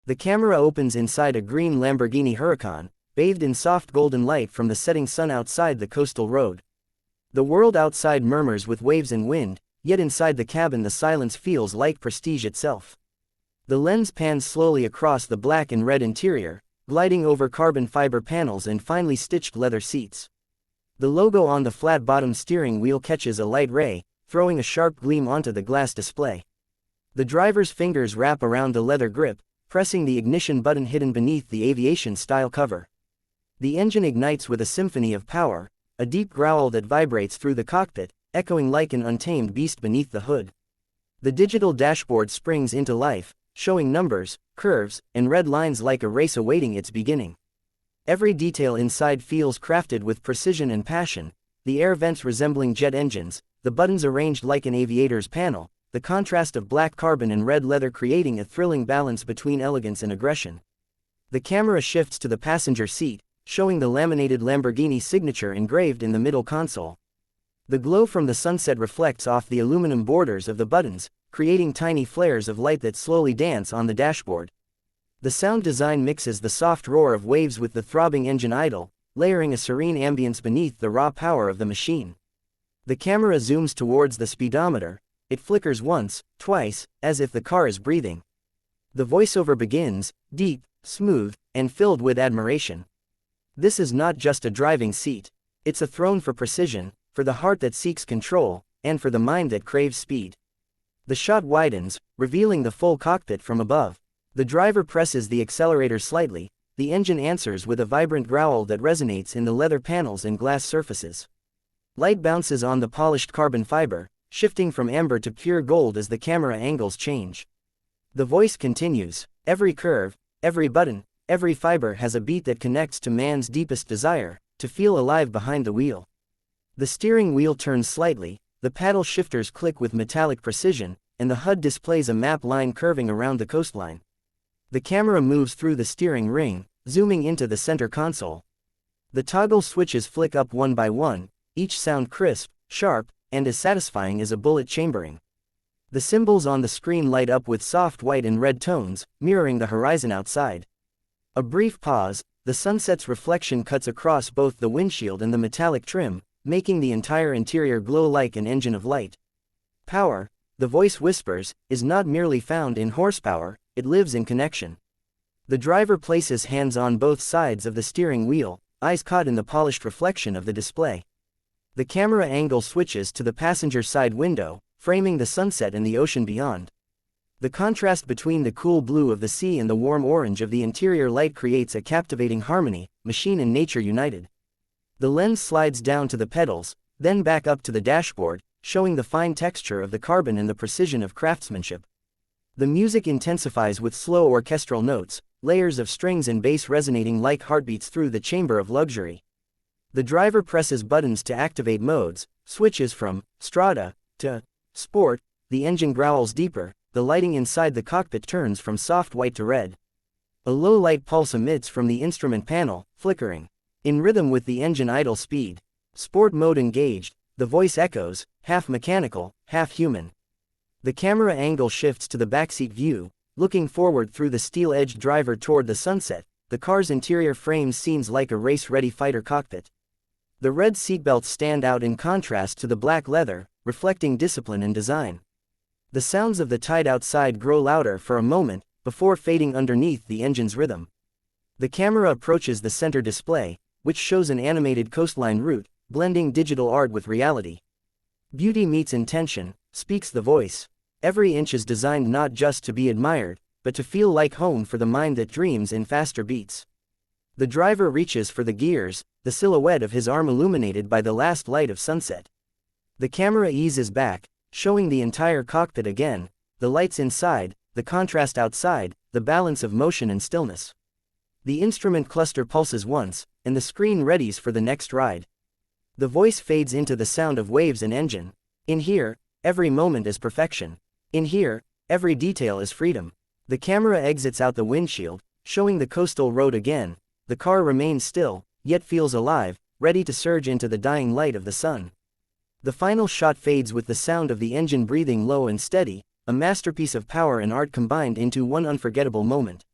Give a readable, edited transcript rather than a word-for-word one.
The camera opens inside a green Lamborghini Huracan, bathed in soft golden light from the setting sun outside the coastal road. The world outside murmurs with waves and wind, yet inside the cabin the silence feels like prestige itself. The lens pans slowly across the black and red interior, gliding over carbon fiber panels and finely stitched leather seats. The logo on the flat-bottom steering wheel catches a light ray, throwing a sharp gleam onto the glass display. The driver's fingers wrap around the leather grip, pressing the ignition button hidden beneath the aviation-style cover. The engine ignites with a symphony of power, a deep growl that vibrates through the cockpit, echoing like an untamed beast beneath the hood. The digital dashboard springs into life, showing numbers, curves, and red lines like a race awaiting its beginning. Every detail inside feels crafted with precision and passion, the air vents resembling jet engines, the buttons arranged like an aviator's panel, the contrast of black carbon and red leather creating a thrilling balance between elegance and aggression. The camera shifts to the passenger seat, showing the laminated Lamborghini signature engraved in the middle console. The glow from the sunset reflects off the aluminum borders of the buttons, creating tiny flares of light that slowly dance on the dashboard. The sound design mixes the soft roar of waves with the throbbing engine idle, layering a serene ambience beneath the raw power of the machine. The camera zooms towards the speedometer. It flickers once, twice, as if the car is breathing. The voiceover begins, deep, smooth, and filled with admiration. This is not just a driving seat. It's a throne for precision, for the heart that seeks control, and for the mind that craves speed. The shot widens, revealing the full cockpit from above. The driver presses the accelerator slightly, the engine answers with a vibrant growl that resonates in the leather panels and glass surfaces. Light bounces on the polished carbon fiber, shifting from amber to pure gold as the camera angles change. The voice continues, every curve, every button, every fiber has a beat that connects to man's deepest desire, to feel alive behind the wheel. The steering wheel turns slightly, the paddle shifters click with metallic precision, and the HUD displays a map line curving around the coastline. The camera moves through the steering ring, zooming into the center console. The toggle switches flick up one by one, each sound crisp, sharp, and as satisfying as a bullet chambering. The symbols on the screen light up with soft white and red tones, mirroring the horizon outside. A brief pause, the sunset's reflection cuts across both the windshield and the metallic trim, making the entire interior glow like an engine of light. Power, the voice whispers, is not merely found in horsepower, it lives in connection. The driver places hands on both sides of the steering wheel, eyes caught in the polished reflection of the display. The camera angle switches to the passenger side window, framing the sunset and the ocean beyond. The contrast between the cool blue of the sea and the warm orange of the interior light creates a captivating harmony, machine and nature united. The lens slides down to the pedals, then back up to the dashboard, showing the fine texture of the carbon and the precision of craftsmanship. The music intensifies with slow orchestral notes, layers of strings and bass resonating like heartbeats through the chamber of luxury. The driver presses buttons to activate modes, switches from Strada to Sport, the engine growls deeper, the lighting inside the cockpit turns from soft white to red. A low light pulse emits from the instrument panel, flickering. In rhythm with the engine idle speed. Sport mode engaged, the voice echoes, half mechanical, half human. The camera angle shifts to the backseat view, looking forward through the steel-edged driver toward the sunset. The car's interior frame seems like a race-ready fighter cockpit. The red seatbelts stand out in contrast to the black leather, reflecting discipline and design. The sounds of the tide outside grow louder for a moment, before fading underneath the engine's rhythm. The camera approaches the center display, which shows an animated coastline route, blending digital art with reality. Beauty meets intention, speaks the voice. Every inch is designed not just to be admired, but to feel like home for the mind that dreams in faster beats. The driver reaches for the gears, the silhouette of his arm illuminated by the last light of sunset. The camera eases back, showing the entire cockpit again, the lights inside, the contrast outside, the balance of motion and stillness. The instrument cluster pulses once, and the screen readies for the next ride. The voice fades into the sound of waves and engine. In here, every moment is perfection. In here, every detail is freedom. The camera exits out the windshield, showing the coastal road again. The car remains still, yet feels alive, ready to surge into the dying light of the sun. The final shot fades with the sound of the engine breathing low and steady, a masterpiece of power and art combined into one unforgettable moment.